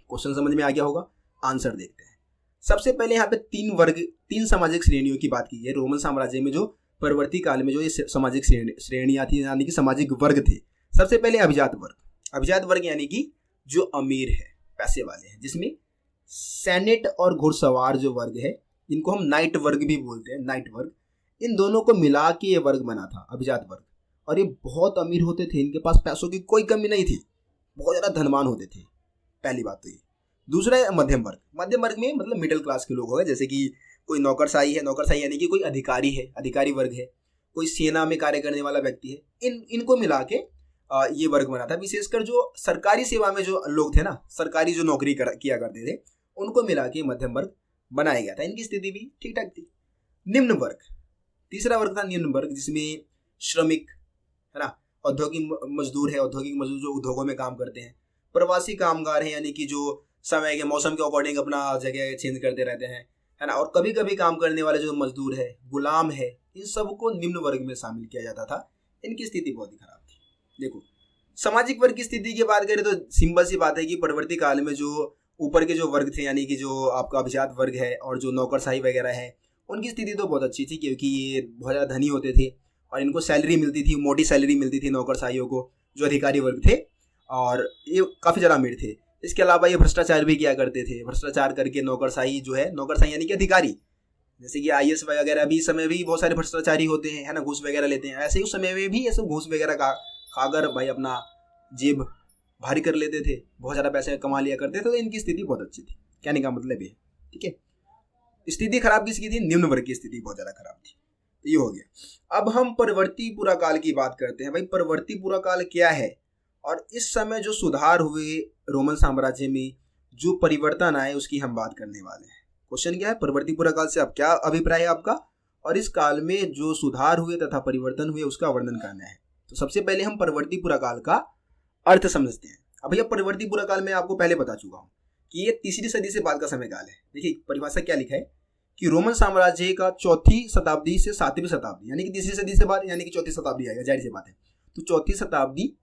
क्वेश्चन समझ में आ गया होगा, आंसर देखते हैं। सबसे पहले यहाँ पे 3 सामाजिक श्रेणियों की बात की है रोमन साम्राज्य में। जो परवर्ती काल में जो ये सामाजिक श्रेणियां थी, यानी कि सामाजिक वर्ग थे। सबसे पहले अभिजात वर्ग यानी कि जो अमीर है, पैसे वाले हैं, जिसमें सेनेट और घुड़सवार जो वर्ग है, इनको हम नाइट वर्ग भी बोलते हैं, नाइट वर्ग, इन दोनों को मिला के ये वर्ग बना था अभिजात वर्ग। और ये बहुत अमीर होते थे, इनके पास पैसों की कोई कमी नहीं थी, बहुत ज़्यादा धनवान होते थे, पहली बात तो ये। दूसरा है मध्यम वर्ग में मतलब मिडिल क्लास के लोग हो गए, जैसे कि कोई नौकरशाही है, नौकरशाही यानी कि कोई अधिकारी है, अधिकारी वर्ग है, कोई सेना में कार्य करने वाला व्यक्ति है, इनको मिला के ये वर्ग बना था। विशेषकर जो सरकारी सेवा में जो लोग थे ना, सरकारी जो नौकरी किया करते थे, उनको मिला के मध्यम वर्ग बनाया गया था। इनकी स्थिति भी ठीक ठाक थी। निम्न वर्ग, तीसरा वर्ग था निम्न वर्ग, जिसमें श्रमिक है ना, औद्योगिक मजदूर है, औद्योगिक मजदूर जो उद्योगों में काम करते हैं, प्रवासी कामगार हैं, यानी कि जो समय के मौसम के अकॉर्डिंग अपना जगह चेंज करते रहते हैं, है ना, और कभी कभी काम करने वाले जो मजदूर है, गुलाम है, इन सबको निम्न वर्ग में शामिल किया जाता था। इनकी स्थिति बहुत ही खराब थी। देखो सामाजिक वर्ग की स्थिति की बात करें तो सिंपल सी बात है कि परवर्ती काल में जो ऊपर के जो वर्ग थे यानी कि जो आपका अभिजात वर्ग है और जो नौकरशाही वगैरह है, उनकी स्थिति तो बहुत अच्छी थी क्योंकि ये बहुत ज़्यादा धनी होते थे और इनको सैलरी मिलती थी, मोटी सैलरी मिलती थी नौकरशाहियों को, जो अधिकारी वर्ग थे, और ये काफ़ी ज़्यादा अमीर थे। इसके अलावा ये भ्रष्टाचार भी किया करते थे। भ्रष्टाचार करके नौकरशाही जो है, नौकरशाही यानी कि अधिकारी, जैसे कि आईएएस वगैरह भी इस समय भी बहुत सारे भ्रष्टाचारी होते हैं, है ना, घूस वगैरह लेते हैं। ऐसे ही उस समय में भी ऐसे घूस वगैरह खाकर भाई अपना जेब भारी कर लेते थे, बहुत ज़्यादा पैसे कमा लिया करते थे। तो इनकी स्थिति बहुत अच्छी थी, कहने का मतलब ये, ठीक है। स्थिति खराब किसकी थी? निम्न वर्ग की स्थिति बहुत ज़्यादा खराब थी। ये हो गया। अब हम परवर्ती पुरा काल की बात करते हैं। भाई परवर्ती पुरा काल क्या है और इस समय जो सुधार हुए रोमन साम्राज्य में, जो परिवर्तन आए, उसकी हम बात करने वाले हैं। क्वेश्चन क्या है? परवर्ती पुरा काल से अब क्या अभिप्राय है आपका, और इस काल में जो सुधार हुए तथा परिवर्तन हुए उसका वर्णन करना है। तो सबसे पहले हम परवर्ती पुरा काल का अर्थ समझते हैं। अब भैया परवर्ती पुरा काल में आपको पहले बता चुका हूँ कि ये तीसरी सदी से बाद का समय काल है। देखिए परिभाषा क्या लिखा है कि रोमन साम्राज्य का 4वीं शताब्दी से 7वीं शताब्दी, यानी कि तीसरी सदी से बाद यानी कि 4वीं शताब्दी आएगा, जाहिर सी बात है। तो 4वीं शताब्दी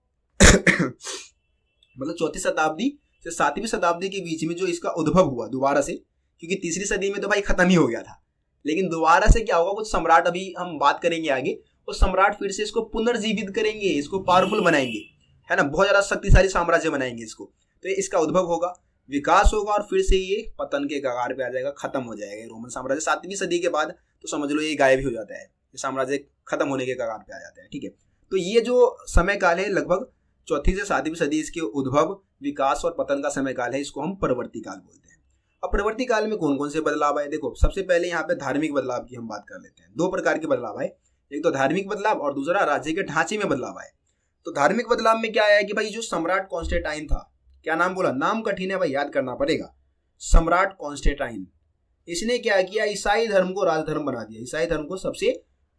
मतलब 4वीं शताब्दी से 7वीं शताब्दी के बीच में जो इसका उद्भव हुआ दोबारा से, क्योंकि तीसरी सदी में तो भाई खत्म ही हो गया था, लेकिन दोबारा से क्या होगा, कुछ सम्राट, अभी हम बात करेंगे आगे, वो सम्राट फिर से इसको पुनर्जीवित करेंगे, इसको पावरफुल बनाएंगे, है ना, बहुत ज्यादा शक्तिशाली साम्राज्य बनाएंगे इसको। तो इसका उद्भव होगा, विकास होगा और फिर से ये पतन के कगार पे आ जाएगा, खत्म हो जाएगा रोमन साम्राज्य। 7वीं सदी के बाद तो समझ लो ये गायब ही हो जाता है, ये साम्राज्य खत्म होने के कगार पे आ जाता है, ठीक है। तो ये जो समय काल है लगभग 4वीं से 7वीं सदी, इसके उद्भव, विकास और पतन का समय काल है, इसको हम परवर्ती काल बोलते हैं। अब परवर्ती काल में कौन कौन से बदलाव आए? देखो सबसे पहले यहाँ पे धार्मिक बदलाव की हम बात कर लेते हैं। 2 प्रकार के बदलाव आए, एक तो धार्मिक बदलाव और दूसरा राज्य के ढांचे में बदलाव आए। तो धार्मिक बदलाव में क्या आया कि भाई जो सम्राट कॉन्स्टेंटाइन था, क्या नाम बोला, नाम कठिन है भाई, याद करना पड़ेगा, सम्राट कॉन्स्टेंटाइन, इसने क्या किया, ईसाई धर्म को राजधर्म बना दिया, ईसाई धर्म को सबसे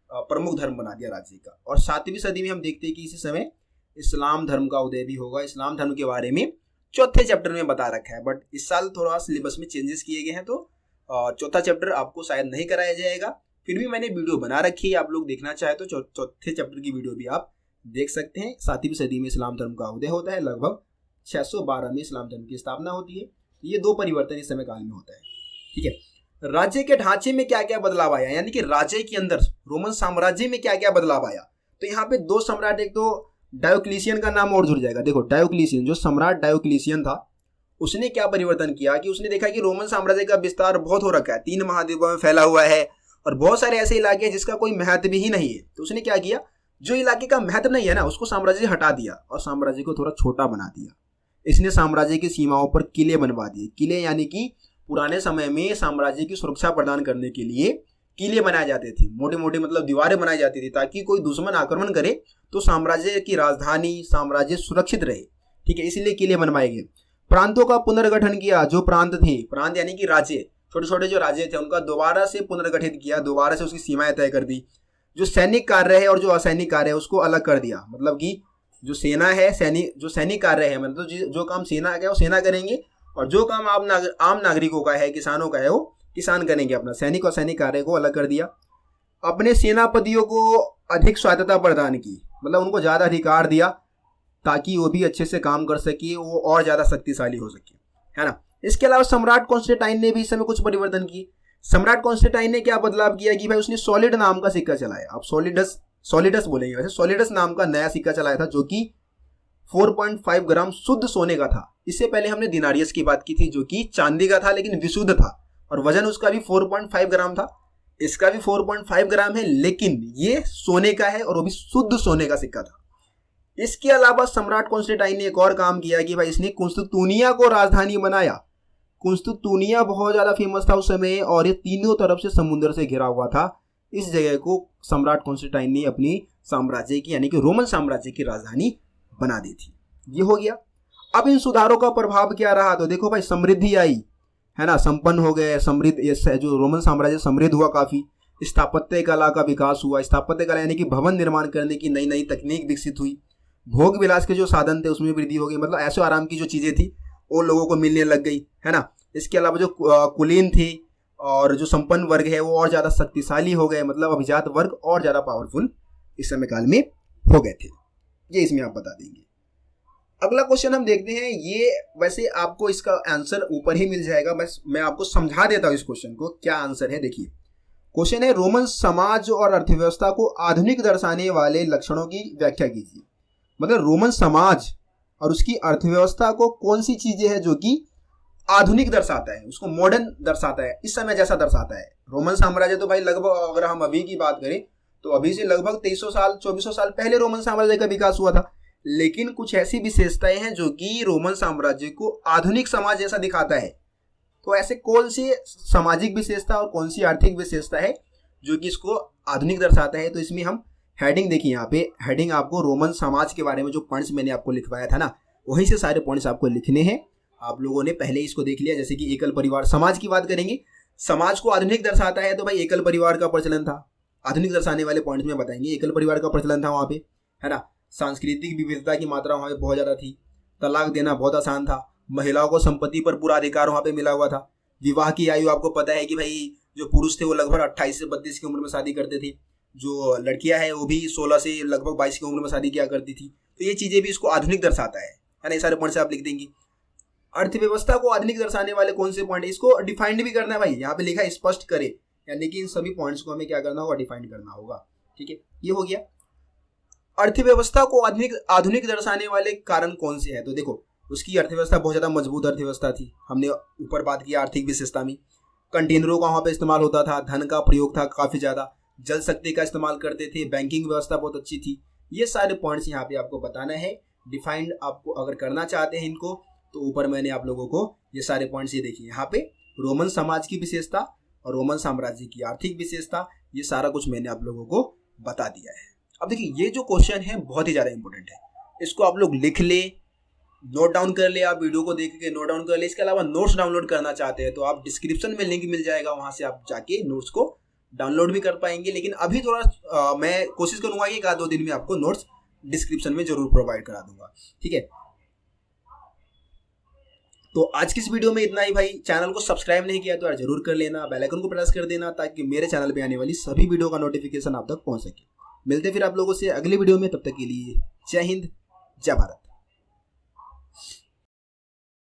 प्रमुख धर्म बना दिया राज्य का। और 7वीं सदी में हम देखते हैं कि इसी समय इस्लाम धर्म का उदय भी होगा। इस्लाम धर्म के बारे में 4थे चैप्टर में बता रखा है, बट इस साल थोड़ा सिलेबस में चेंजेस किए गए हैं, तो 4था चैप्टर आपको शायद नहीं कराया जाएगा। फिर भी मैंने वीडियो बना रखी है, आप लोग देखना चाहे तो 4थे चैप्टर की वीडियो भी आप देख सकते हैं। 7वीं सदी में इस्लाम धर्म का उदय होता है, लगभग 612 में इस्लाम धर्म की स्थापना होती है। ये 2 परिवर्तन इस समय काल में होता है, ठीक है। राज्य के ढांचे में क्या क्या बदलाव आया, यानी कि राज्य के अंदर रोमन साम्राज्य में क्या क्या बदलाव आया। तो यहाँ पे 2 सम्राट, एक तो डायोक्लिशियन का नाम और जुड़ जाएगा। देखो डायोक्लिशियन, जो सम्राट डायोक्लिशियन था, उसने क्या परिवर्तन किया कि उसने देखा कि रोमन साम्राज्य का विस्तार बहुत हो रखा है, 3 महाद्वीपों में फैला हुआ है और बहुत सारे ऐसे इलाके हैं जिसका कोई महत्व ही नहीं है। तो उसने क्या किया, जो इलाके का महत्व नहीं है ना, उसको साम्राज्य हटा दिया और साम्राज्य को थोड़ा छोटा बना दिया। इसने साम्राज्य की सीमाओं पर किले बनवा दिए। किले यानी कि पुराने समय में साम्राज्य की सुरक्षा प्रदान करने के लिए किले बनाए जाते थे, मोटे मोटे मतलब दीवारें बनाई जाती थी, ताकि कोई दुश्मन आक्रमण करे तो साम्राज्य की राजधानी, साम्राज्य सुरक्षित रहे, ठीक है, इसलिए किले बनवाए गए। प्रांतों का पुनर्गठन किया, जो प्रांत थे, प्रांत यानी कि राज्य, छोटे छोटे जो राज्य थे उनका दोबारा से पुनर्गठित किया, दोबारा से उसकी सीमाएं तय कर दी। जो सैनिक कार्य है और जो असैनिक कार्य है उसको अलग कर दिया, मतलब कि जो सेना है, सैनिक कार्य है, मतलब जो काम सेना का है वो सेना करेंगे और जो काम आम नागरिकों का है, किसानों का है, वो किसान करेंगे। अपना सैनिक और सैनिक कार्य को अलग कर दिया। अपने सेनापतियों को अधिक स्वायत्तता प्रदान की, मतलब उनको ज़्यादा अधिकार दिया ताकि वो भी अच्छे से काम कर सके, वो और ज़्यादा शक्तिशाली हो सके, है ना। इसके अलावा सम्राट कॉन्स्टेंटाइन ने भी इस समय कुछ परिवर्तन किए। सम्राट कॉन्स्टेंटाइन ने क्या बदलाव किया कि भाई उसने सॉलिड नाम का सिक्का चलाया। अब सॉलिडस बोलेंगे वैसे, सॉलिडस नाम का नया सिक्का चलाया था, जो कि 4.5 ग्राम शुद्ध सोने का था। इससे पहले हमने दिनारियस की बात की थी, जो कि चांदी का था लेकिन विशुद्ध था और वजन उसका भी 4.5 ग्राम था। इसका भी 4.5 ग्राम है, लेकिन ये सोने का है और वो भी शुद्ध सोने का सिक्का था। इसके अलावा सम्राट कॉन्स्टेंटाइन ने एक और काम किया कि भाई इसने कुंस्तुतुनिया को राजधानी बनाया। कुंस्तुतुनिया बहुत ज़्यादा फेमस था उस समय और ये तीनों तरफ से समुद्र से घिरा हुआ था। इस जगह को सम्राट कॉन्स्टेंटाइन ने अपनी साम्राज्य की, यानी कि रोमन साम्राज्य की राजधानी बना दी थी। ये हो गया। अब इन सुधारों का प्रभाव क्या रहा, तो देखो भाई समृद्धि आई, है ना, संपन्न हो गए, समृद्ध, जो रोमन साम्राज्य समृद्ध हुआ काफ़ी। स्थापत्य कला का विकास हुआ। स्थापत्य कला यानी कि भवन निर्माण करने की नई नई तकनीक विकसित हुई। भोग विलास के जो साधन थे उसमें वृद्धि हो गई, मतलब ऐशो आराम की जो चीज़ें थी वो लोगों को मिलने लग गई, है ना। इसके अलावा जो कुलीन थे और जो संपन्न वर्ग है वो और ज़्यादा शक्तिशाली हो गए, मतलब अभिजात वर्ग और ज़्यादा पावरफुल इस समय काल में हो गए थे। ये इसमें आप बता देंगे। अगला क्वेश्चन हम देखते हैं। ये वैसे आपको इसका आंसर ऊपर ही मिल जाएगा, बस मैं आपको समझा देता हूँ इस क्वेश्चन को क्या आंसर है। देखिए क्वेश्चन है, रोमन समाज और अर्थव्यवस्था को आधुनिक दर्शाने वाले लक्षणों की व्याख्या कीजिए। मतलब रोमन समाज और उसकी अर्थव्यवस्था को कौन सी चीजें हैं जो कि आधुनिक दर्शाता है, उसको मॉडर्न दर्शाता है, इस समय जैसा दर्शाता है। रोमन साम्राज्य तो भाई लगभग अगर हम अभी की बात करें तो अभी से लगभग 2300 साल 2400 साल पहले रोमन साम्राज्य का विकास हुआ था। लेकिन कुछ ऐसी विशेषताएं हैं जो कि रोमन साम्राज्य को आधुनिक समाज जैसा दिखाता है। तो ऐसे कौन सी सामाजिक विशेषता और कौन सी आर्थिक विशेषता है जो कि इसको आधुनिक दर्शाता है। तो इसमें हम हेडिंग देखिए, यहाँ पे हेडिंग आपको रोमन समाज के बारे में जो पॉइंट्स मैंने आपको लिखवाया था ना, वहीं से सारे पॉइंट्स आपको लिखने हैं। आप लोगों ने पहले इसको देख लिया। जैसे कि एकल परिवार, समाज की बात करेंगे, समाज को आधुनिक दर्शाता है तो भाई एकल परिवार का प्रचलन था। आधुनिक दर्शाने वाले पॉइंट्स में बताएंगे, एकल परिवार का प्रचलन था वहाँ पे, है ना। सांस्कृतिक विविधता की मात्रा वहाँ पे बहुत ज़्यादा थी। तलाक देना बहुत आसान था। महिलाओं को संपत्ति पर पूरा अधिकार वहाँ पे मिला हुआ था। विवाह की आयु आपको पता है कि भाई जो पुरुष थे वो लगभग 28 से 32 की उम्र में शादी करते थे, जो लड़कियां हैं वो भी 16 से लगभग 22 की उम्र में शादी किया करती थी। तो ये चीज़ें भी इसको आधुनिक दर्शाता है ना। ये सारे पॉइंट से आप लिख देंगे। अर्थव्यवस्था को आधुनिक दर्शाने वाले कौन से पॉइंट है, इसको डिफाइंड भी करना है भाई। यहाँ पे लिखा है स्पष्ट करे, यानी कि इन सभी पॉइंट्स को हमें क्या करना होगा, डिफाइंड करना होगा। ठीक है, ये हो गया। अर्थव्यवस्था को आधुनिक दर्शाने वाले कारण कौन से हैं। तो देखो उसकी अर्थव्यवस्था बहुत ज़्यादा मजबूत अर्थव्यवस्था थी। हमने ऊपर बात की आर्थिक विशेषता में, कंटेनरों का वहाँ पे इस्तेमाल होता था, धन का प्रयोग था काफ़ी ज़्यादा, जल शक्ति का इस्तेमाल करते थे, बैंकिंग व्यवस्था बहुत अच्छी थी। ये सारे पॉइंट्स यहाँ पे आपको बताना है। डिफाइंड आपको अगर करना चाहते हैं इनको तो ऊपर मैंने आप लोगों को ये सारे पॉइंट्स ये देखिए, यहाँ पे रोमन समाज की विशेषता और रोमन साम्राज्य की आर्थिक विशेषता, ये सारा कुछ मैंने आप लोगों को बता दिया है। अब देखिए ये जो क्वेश्चन है बहुत ही ज़्यादा इंपॉर्टेंट है, इसको आप लोग लिख ले, नोट डाउन कर ले, आप वीडियो को देख के नोट डाउन कर ले। इसके अलावा नोट्स डाउनलोड करना चाहते हैं तो आप डिस्क्रिप्शन में लिंक मिल जाएगा, वहाँ से आप जाके नोट्स को डाउनलोड भी कर पाएंगे। लेकिन अभी थोड़ा मैं कोशिश करूँगा कि 1-2 दिन में आपको नोट्स डिस्क्रिप्शन में जरूर प्रोवाइड करा दूंगा। ठीक है, तो आज की इस वीडियो में इतना ही भाई। चैनल को सब्सक्राइब नहीं किया तो यार जरूर कर लेना, बेल आइकन को प्रेस कर देना ताकि मेरे चैनल पे आने वाली सभी वीडियो का नोटिफिकेशन आप तक पहुंच सके। मिलते फिर आप लोगों से अगली वीडियो में, तब तक के लिए जय हिंद, जय भारत।